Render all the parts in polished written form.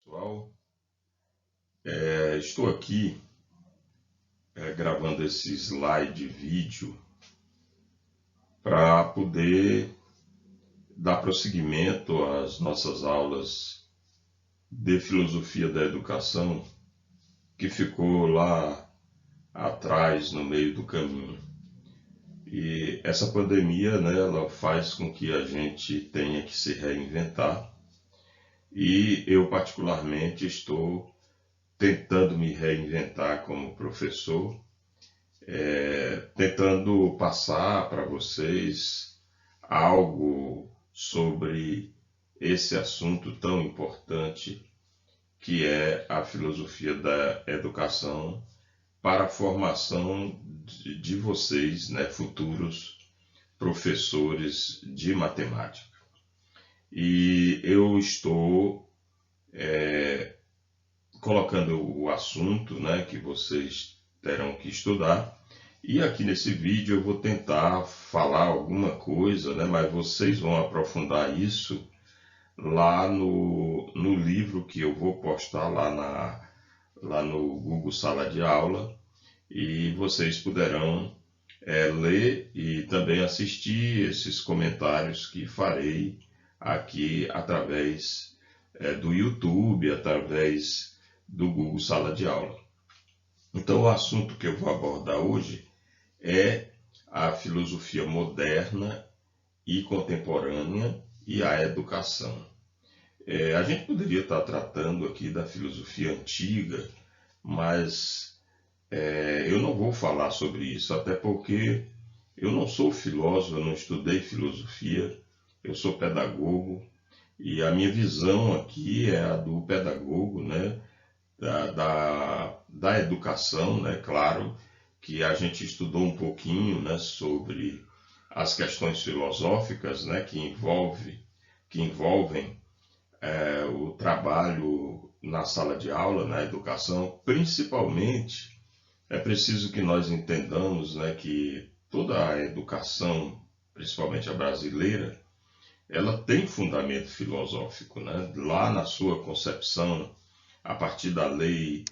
Pessoal, estou aqui gravando esse slide vídeo para poder dar prosseguimento às nossas aulas de filosofia da educação que ficou lá atrás no meio do caminho. E essa pandemia, né, ela faz com que a gente tenha que se reinventar e eu particularmente estou tentando me reinventar como professor, tentando passar para vocês algo sobre esse assunto tão importante que é a filosofia da educação para a formação de vocês, né, futuros professores de matemática. E eu estou colocando o assunto, né, que vocês terão que estudar. E aqui nesse vídeo eu vou tentar falar alguma coisa, né, mas vocês vão aprofundar isso lá no livro que eu vou postar lá no Google Sala de Aula. E vocês poderão ler e também assistir esses comentários que farei aqui através do YouTube, através do Google Sala de Aula. Então, o assunto que eu vou abordar hoje é a filosofia moderna e contemporânea e a educação. A gente poderia estar tratando aqui da filosofia antiga, mas eu não vou falar sobre isso, até porque eu não sou filósofo, eu não estudei filosofia, eu sou pedagogo e a minha visão aqui é a do pedagogo, né? Da educação, né? Claro que a gente estudou um pouquinho, né, sobre as questões filosóficas, né, que envolvem o trabalho na sala de aula, na educação. Principalmente, é preciso que nós entendamos, né, que toda a educação, principalmente a brasileira, ela tem fundamento filosófico, né? Lá na sua concepção, a partir da lei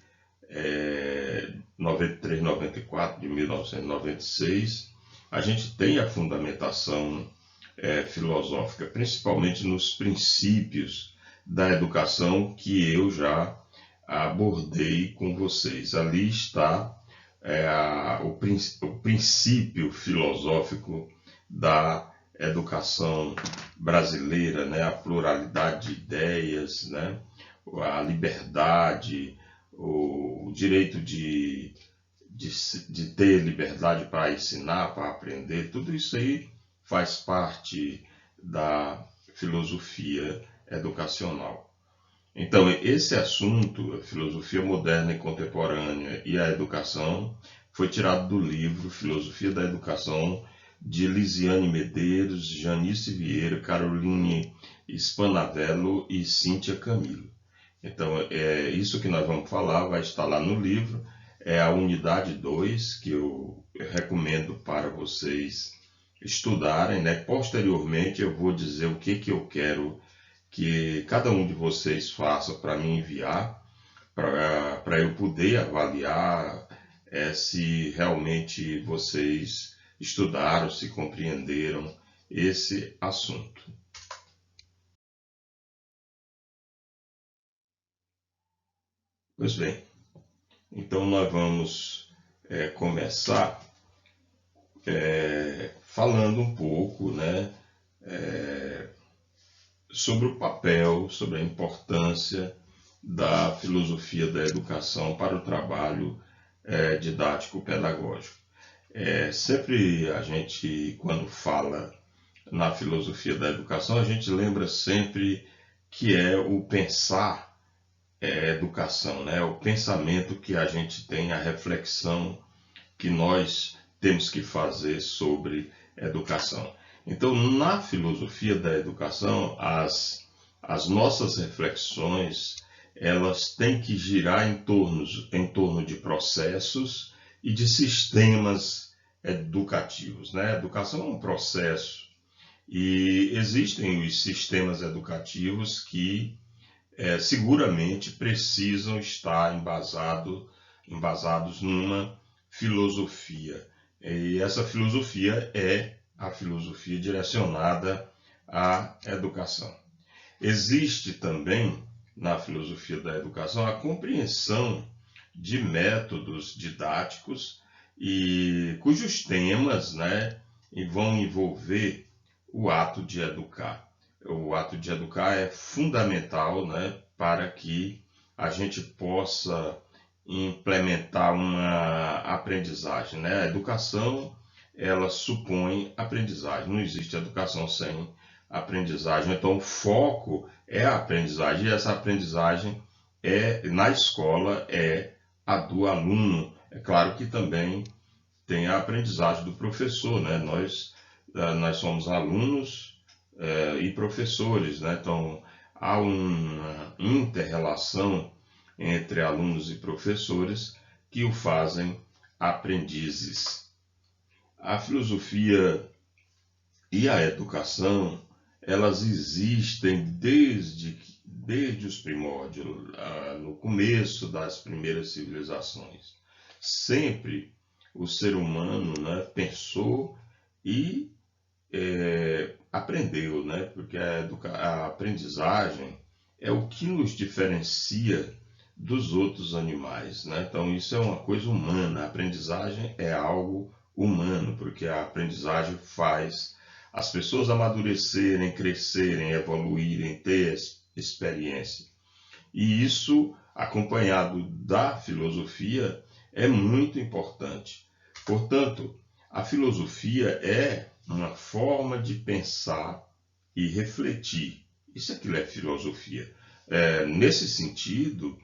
93/94 de 1996, a gente tem a fundamentação filosófica, principalmente nos princípios da educação que eu já abordei com vocês. Ali está o princípio filosófico da educação brasileira, né? A pluralidade de ideias, né? A liberdade, o direito de ter liberdade para ensinar, para aprender, tudo isso aí faz parte da filosofia educacional. Então, esse assunto, a filosofia moderna e contemporânea e a educação, foi tirado do livro Filosofia da Educação, de Lisiane Medeiros, Janice Vieira, Caroline Spanavello e Cíntia Camilo. Então, isso que nós vamos falar vai estar lá no livro, é a unidade 2, que eu recomendo para vocês estudarem, né? Posteriormente, eu vou dizer o que eu quero que cada um de vocês faça para me enviar, para eu poder avaliar se realmente vocês estudaram, se compreenderam esse assunto. Pois bem, então nós vamos começar falando um pouco, né, sobre o papel, sobre a importância da filosofia da educação para o trabalho didático-pedagógico. Sempre a gente, quando fala na filosofia da educação, a gente lembra sempre que é o pensar educação, né? O pensamento que a gente tem, a reflexão que nós temos que fazer sobre educação. Então, na filosofia da educação, as nossas reflexões, elas têm que girar em torno de processos e de sistemas educativos, né? A educação é um processo e existem os sistemas educativos que seguramente precisam estar embasados numa filosofia. E essa filosofia é a filosofia direcionada à educação. Existe também, na filosofia da educação, a compreensão de métodos didáticos e cujos temas, né, vão envolver o ato de educar. O ato de educar é fundamental, né, para que a gente possa implementar uma aprendizagem, né? A educação, ela supõe aprendizagem. Não existe educação sem aprendizagem. Então, o foco é a aprendizagem. E essa aprendizagem na escola é a do aluno. É claro que também tem a aprendizagem do professor, né? Nós somos alunos e professores, né? Então, há uma inter-relação entre alunos e professores que o fazem aprendizes. A filosofia e a educação, elas existem desde os primórdios, no começo das primeiras civilizações. Sempre o ser humano, né, pensou e aprendeu, né? Porque a aprendizagem é o que nos diferencia dos outros animais, né? Então isso é uma coisa humana. A aprendizagem é algo humano, porque a aprendizagem faz as pessoas amadurecerem, crescerem, evoluírem, ter experiência. E isso, acompanhado da filosofia, é muito importante. Portanto, a filosofia é uma forma de pensar e refletir. Isso aquilo é filosofia. Nesse sentido,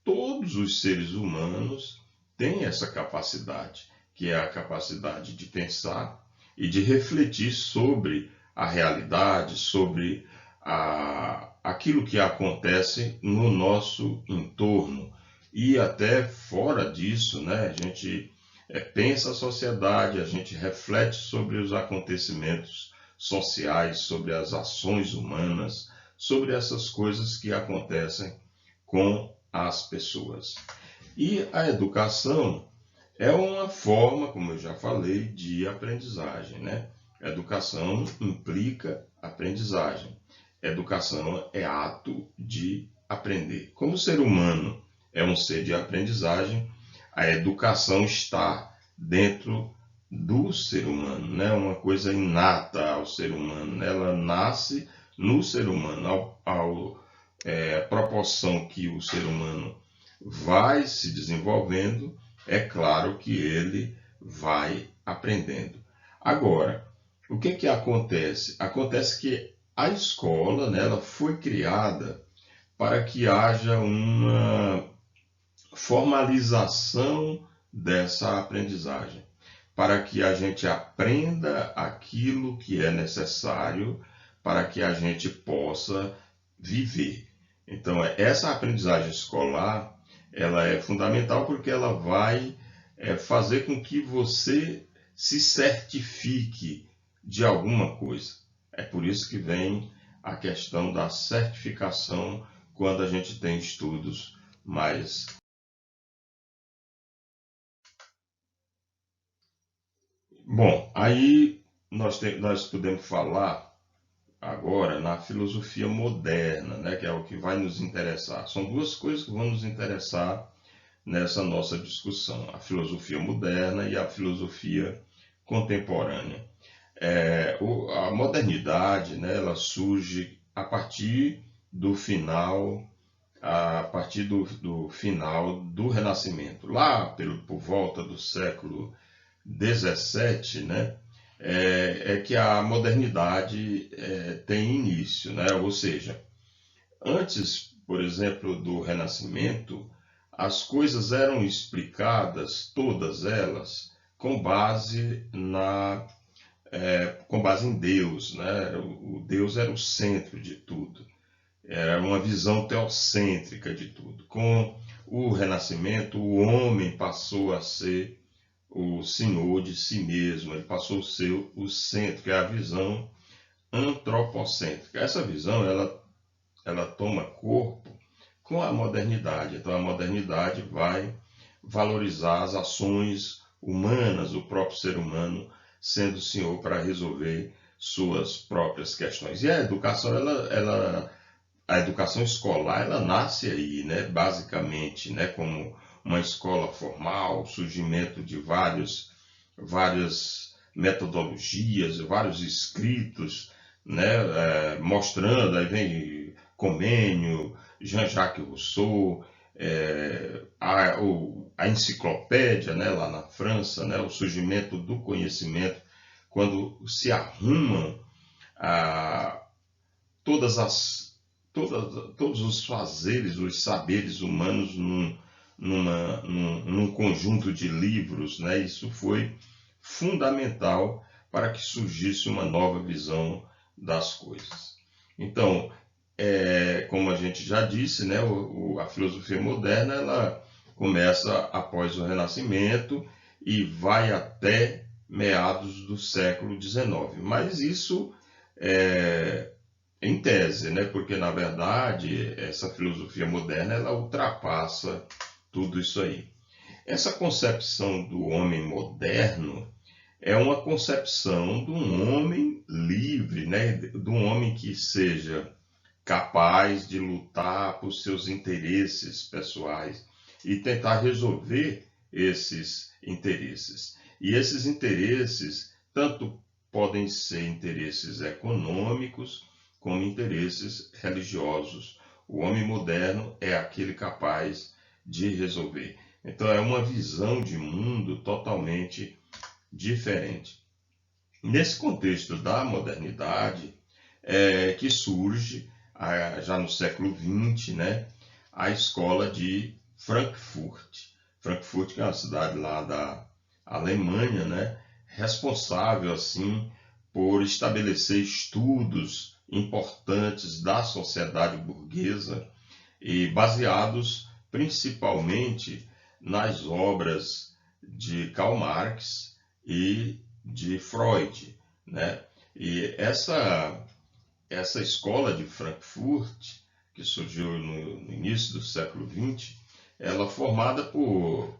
todos os seres humanos têm essa capacidade, que é a capacidade de pensar e de refletir sobre a realidade, sobre aquilo que acontece no nosso entorno. E até fora disso, né? A gente pensa a sociedade, a gente reflete sobre os acontecimentos sociais, sobre as ações humanas, sobre essas coisas que acontecem com as pessoas. E a educação é uma forma, como eu já falei, de aprendizagem, né? Educação implica aprendizagem. Educação é ato de aprender. Como o ser humano é um ser de aprendizagem, a educação está dentro do ser humano, né? Uma coisa inata ao ser humano, né? Ela nasce no ser humano, a proporção que o ser humano vai se desenvolvendo, é claro que ele vai aprendendo. Agora, o que acontece? Acontece que a escola, né, ela foi criada para que haja uma formalização dessa aprendizagem, para que a gente aprenda aquilo que é necessário para que a gente possa viver. Então, essa aprendizagem escolar, ela é fundamental porque ela vai fazer com que você se certifique de alguma coisa. É por isso que vem a questão da certificação quando a gente tem estudos mais. Bom, aí nós podemos falar agora na filosofia moderna, né, que é o que vai nos interessar. São duas coisas que vão nos interessar nessa nossa discussão: a filosofia moderna e a filosofia contemporânea. A modernidade, né, ela surge a partir do final do Renascimento. Lá por volta do século XVII, né, que a modernidade tem início, né? Ou seja, antes, por exemplo, do Renascimento, as coisas eram explicadas, todas elas, com base em Deus, né? O Deus era o centro de tudo, era uma visão teocêntrica de tudo. Com o Renascimento, o homem passou a ser o senhor de si mesmo, ele passou a ser o centro, que é a visão antropocêntrica. Essa visão, ela ela toma corpo com a modernidade. Então a modernidade vai valorizar as ações humanas, o próprio ser humano sendo o senhor para resolver suas próprias questões. E a educação, a educação escolar, ela nasce aí, né, basicamente, né, como uma escola formal, o surgimento de várias metodologias, vários escritos, né, mostrando, aí vem Comênio, Jean-Jacques Rousseau, a enciclopédia, né, lá na França, né, o surgimento do conhecimento, quando se arrumam a, todas as, todos os fazeres, os saberes humanos num conjunto de livros, né, isso foi fundamental para que surgisse uma nova visão das coisas. Então, como a gente já disse, né, a filosofia moderna ela começa após o Renascimento e vai até meados do século XIX. Mas isso é em tese, né, porque na verdade essa filosofia moderna ela ultrapassa tudo isso aí. Essa concepção do homem moderno é uma concepção de um homem livre, né, de um homem que seja capaz de lutar por seus interesses pessoais e tentar resolver esses interesses. E esses interesses tanto podem ser interesses econômicos como interesses religiosos. O homem moderno é aquele capaz de resolver. Então é uma visão de mundo totalmente diferente. Nesse contexto da modernidade que surge já no século XX, né, a escola de Frankfurt. Frankfurt, que é uma cidade lá da Alemanha, né, responsável assim por estabelecer estudos importantes da sociedade burguesa e baseados principalmente nas obras de Karl Marx e de Freud, né? E essa escola de Frankfurt, que surgiu no início do século XX, ela é formada por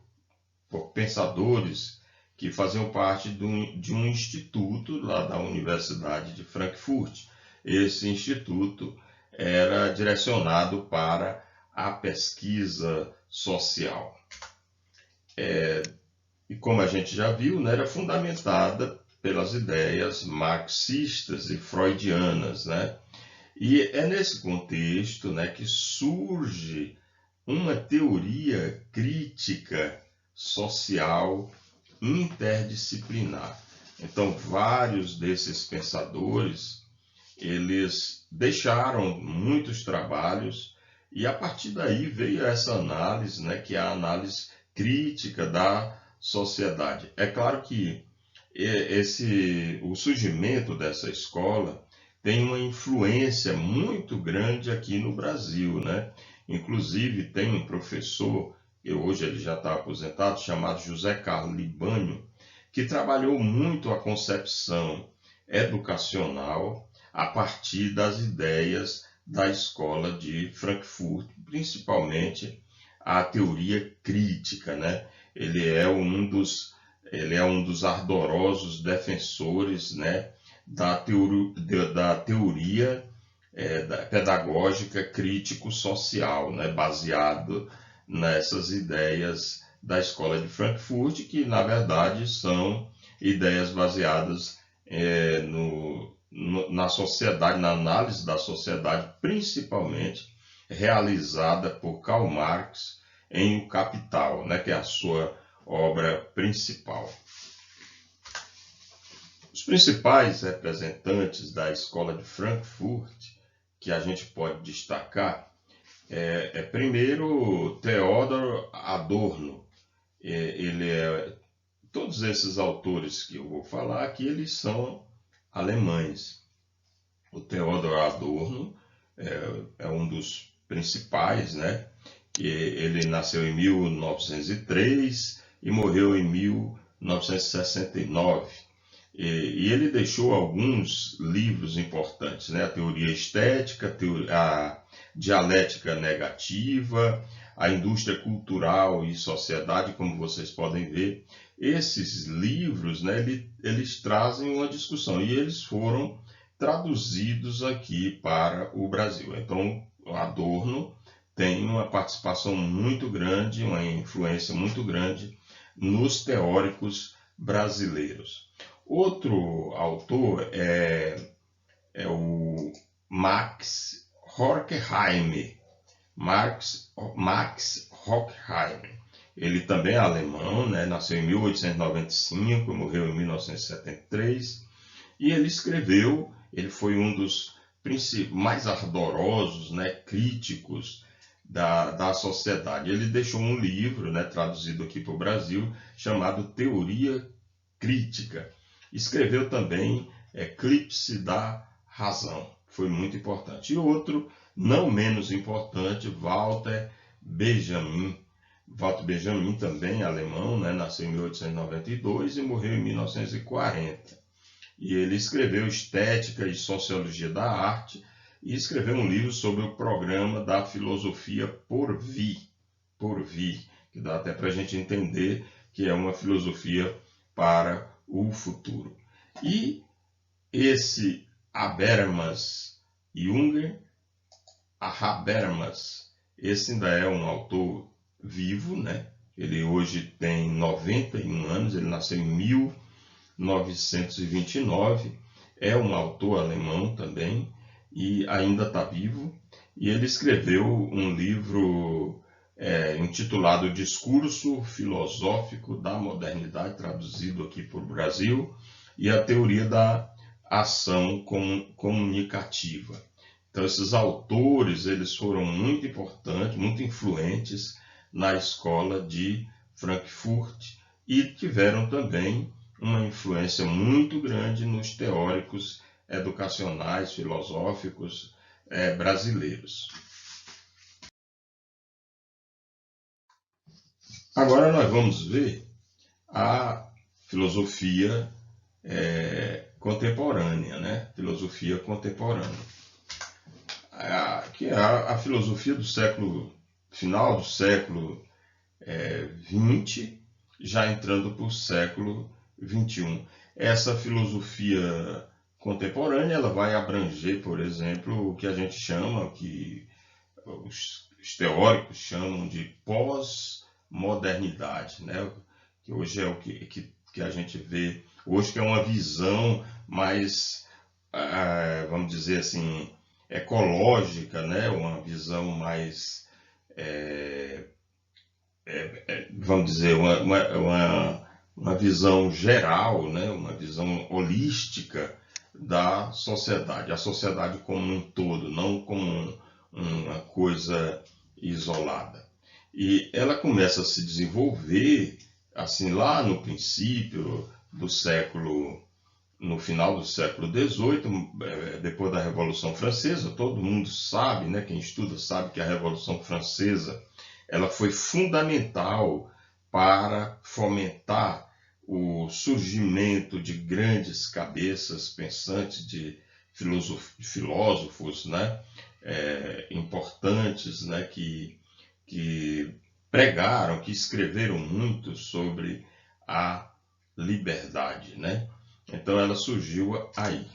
pensadores que faziam parte de um instituto lá da Universidade de Frankfurt. Esse instituto era direcionado para a pesquisa social. E como a gente já viu, né, era fundamentada pelas ideias marxistas e freudianas, né? E é nesse contexto, né, que surge uma teoria crítica social interdisciplinar. Então, vários desses pensadores, eles deixaram muitos trabalhos e a partir daí veio essa análise, né, que é a análise crítica da sociedade. É claro que o surgimento dessa escola tem uma influência muito grande aqui no Brasil, né? Inclusive tem um professor, que hoje ele já está aposentado, chamado José Carlos Libânio, que trabalhou muito a concepção educacional a partir das ideias da escola de Frankfurt, principalmente a teoria crítica, né? Ele é um dos ardorosos defensores, né, da teoria pedagógica crítico-social, né, baseado nessas ideias da escola de Frankfurt, que na verdade são ideias baseadas na sociedade, na análise da sociedade, principalmente realizada por Karl Marx em O Capital, né, que é a sua obra principal. Os principais representantes da escola de Frankfurt que a gente pode destacar primeiro Theodor Adorno. Todos esses autores que eu vou falar aqui, eles são alemães. O Theodor Adorno é um dos principais, né? Ele nasceu em 1903 e morreu em 1969. E ele deixou alguns livros importantes, né? A teoria estética, a dialética negativa, a indústria cultural e sociedade, como vocês podem ver. Esses livros, né, eles trazem uma discussão e eles foram traduzidos aqui para o Brasil. Então, Adorno tem uma participação muito grande, uma influência muito grande nos teóricos brasileiros. Outro autor é o Max Horkheim. Max Horkheim. Ele também é alemão, né? Nasceu em 1895, morreu em 1973. E ele escreveu, ele foi um dos mais ardorosos, né, críticos da sociedade. Ele deixou um livro, né, traduzido aqui para o Brasil, chamado Teoria Crítica. Escreveu também Eclipse da Razão, foi muito importante. E outro, não menos importante, Walter Benjamin. Walter Benjamin, também alemão, né, nasceu em 1892 e morreu em 1940. E ele escreveu Estética e Sociologia da Arte e escreveu um livro sobre o programa da filosofia por vir, que dá até para a gente entender que é uma filosofia para o futuro. E esse Habermas Junger, esse ainda é um autor vivo, né? Ele hoje tem 91 anos, ele nasceu em 1929, é um autor alemão também e ainda está vivo. E ele escreveu um livro intitulado Discurso Filosófico da Modernidade, traduzido aqui para o Brasil, e a Teoria da Ação Comunicativa. Então, esses autores, eles foram muito importantes, muito influentes na escola de Frankfurt e tiveram também uma influência muito grande nos teóricos educacionais, filosóficos brasileiros. Agora nós vamos ver a filosofia contemporânea, né? Filosofia contemporânea, que é a filosofia do final do século XX, já entrando para o século XXI. Essa filosofia contemporânea, ela vai abranger, por exemplo, o que a gente chama, que os teóricos chamam de pós-modernidade, né? Que hoje é o que a gente vê hoje, que é uma visão mais, vamos dizer assim, ecológica, né? Uma visão mais, vamos dizer, uma visão geral, né? Uma visão holística da sociedade, a sociedade como um todo, não como uma coisa isolada. E ela começa a se desenvolver assim lá no princípio do século, no final do século XVIII, depois da Revolução Francesa. Todo mundo sabe, né? Quem estuda sabe que a Revolução Francesa ela foi fundamental para fomentar o surgimento de grandes cabeças pensantes, de filósofos, né, importantes, né, que pregaram, que escreveram muito sobre a liberdade, né? Então ela surgiu aí.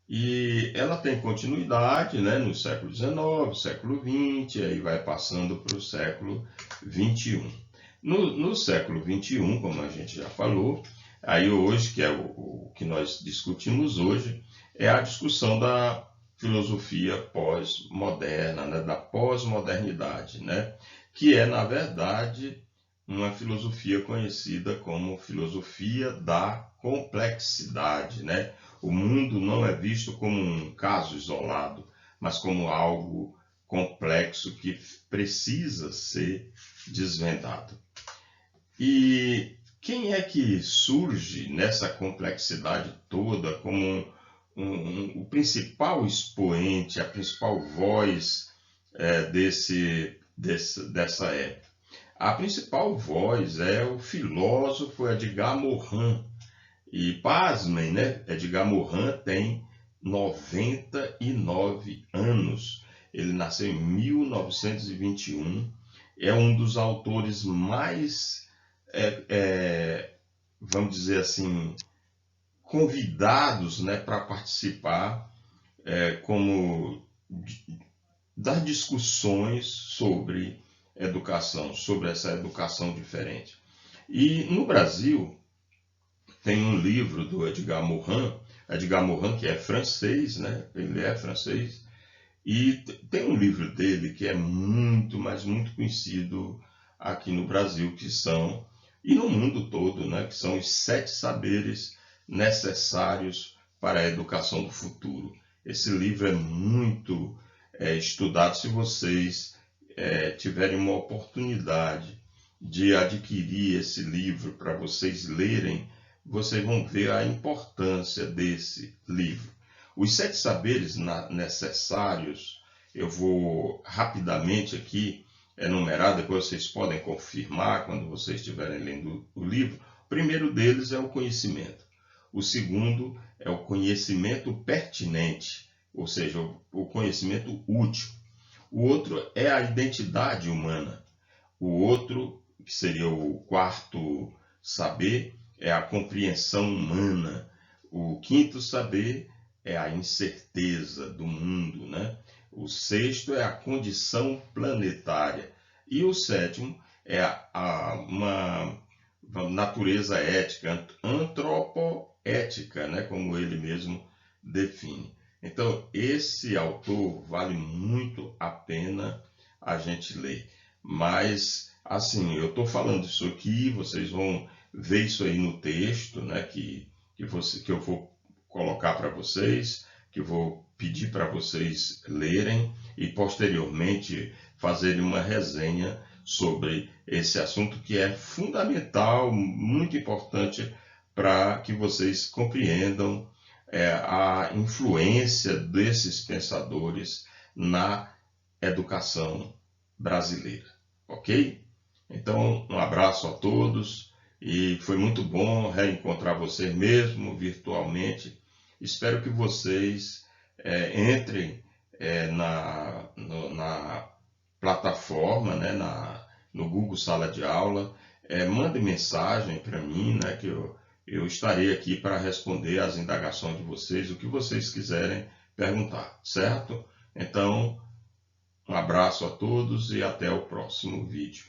E ela tem continuidade, né, no século XIX, século XX, aí vai passando para o século XXI. No século XXI, como a gente já falou, aí hoje, que é o que nós discutimos hoje, é a discussão da filosofia pós-moderna, né, da pós-modernidade, né, que é, na verdade, uma filosofia conhecida como filosofia da complexidade, né? O mundo não é visto como um caso isolado, mas como algo complexo que precisa ser desvendado. E quem é que surge nessa complexidade toda como o principal expoente, a principal voz dessa época? A principal voz é o filósofo Edgar Morin. E pasmem, né? Edgar Morin tem 99 anos. Ele nasceu em 1921. É um dos autores mais, vamos dizer assim, convidados, né, para participar como das discussões sobre educação, sobre essa educação diferente. E no Brasil tem um livro do Edgar Morin que é francês, né? Ele é francês, e tem um livro dele que é muito, mas muito conhecido aqui no Brasil, que são, e no mundo todo, né? Que são os 7 saberes necessários para a educação do futuro. Esse livro é muito estudado. Se vocês tiverem uma oportunidade de adquirir esse livro para vocês lerem, vocês vão ver a importância desse livro. Os 7 saberes necessários, eu vou rapidamente aqui enumerar, depois vocês podem confirmar quando vocês estiverem lendo o livro. O primeiro deles é o conhecimento. O segundo é o conhecimento pertinente, ou seja, o conhecimento útil. O outro é a identidade humana. O outro, que seria o quarto saber, é a compreensão humana. O quinto saber é a incerteza do mundo, né? O sexto é a condição planetária. E o sétimo é uma natureza ética, antropoética, né? Como ele mesmo define. Então, esse autor vale muito a pena a gente ler. Mas, assim, eu estou falando isso aqui, vocês vão ver isso aí no texto, né? Que eu vou colocar para vocês, que eu vou pedir para vocês lerem e posteriormente fazerem uma resenha sobre esse assunto que é fundamental, muito importante para que vocês compreendam a influência desses pensadores na educação brasileira, ok? Então, um abraço a todos e foi muito bom reencontrar vocês mesmo virtualmente. Espero que vocês entrem na plataforma, né, no Google Sala de Aula, mandem mensagem para mim, né, que eu estarei aqui para responder às indagações de vocês, o que vocês quiserem perguntar, certo? Então, um abraço a todos e até o próximo vídeo.